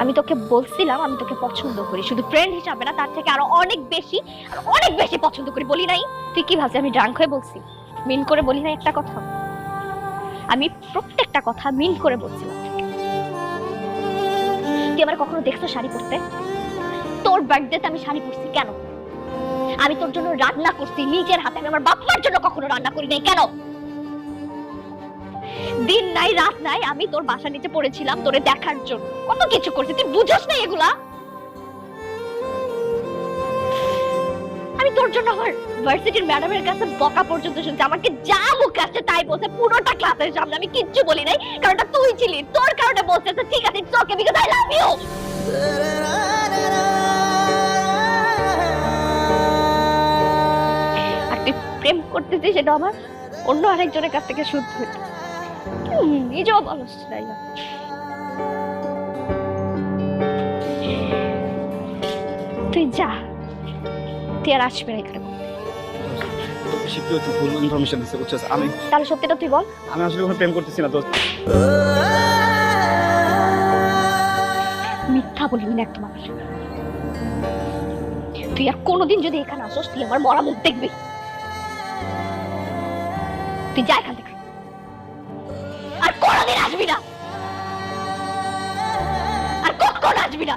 আমি তোকে বলছিলাম আমি তোকে পছন্দ করি, শুধু ফ্রেন্ড হিসাবে না, তার থেকে আরো অনেক বেশি পছন্দ করি। বলি নাই? তুই কি ভাবছিস আমি ড্রাঙ্ক হয়ে বলছি? মিন করে বলি নাই একটা কথা? আমি প্রত্যেকটা কথা মিন করে বলছিলাম। তুই আমার কখনো দেখছো শাড়ি পরতে? তোর বার্থডেতে আমি শাড়ি পরছি কেন? আমি তোর জন্য রান্না করছি নিজের হাতে, আমি আমার বাপ মার জন্য কখনো রান্না করি নাই কেন? দিন নাই রাত নাই আমি তোর বাসার নিচে পড়েছিলাম তোরে দেখার জন্য, কত কিছু করছি, তুই বুঝছ না এগুলা? আমি তোর জন্য আমার ভার্সিটির ম্যাডামের কাছে বকা পর্যন্ত শুনছি, আমাকে যা মুখে আসছে তাই বলছে পুরোটা ক্লাসের সামনে, আমি কিচ্ছু বলি নাই, কারণটা তুই ছিলি, তোর কারণে বলছে ঠিক আছে it's okay because I love you. আর তুই প্রেম করতেছিস সেটা আমার অন্য আরেকজনের কাছ থেকে শুনতে হচ্ছে, নিজেও বলস তাই না? তুই যা, তুই আর আসবি না এখানে। ভুল ইনফরমেশন দিচ্ছে বুঝছিস? আমি তাহলে সত্যিটা তুই বল। আমি আসলে কোনো প্রেম করতেছি না দোস্ত। মিথ্যা বলবি না একদম আমার। তুই আর কোনোদিন যদি এখানে আসোস তুই আমার মরা মুখ দেখবি। তুই যা এখান থেকে, আর কোনোদিন আসবি না, আর কখন আসবি না।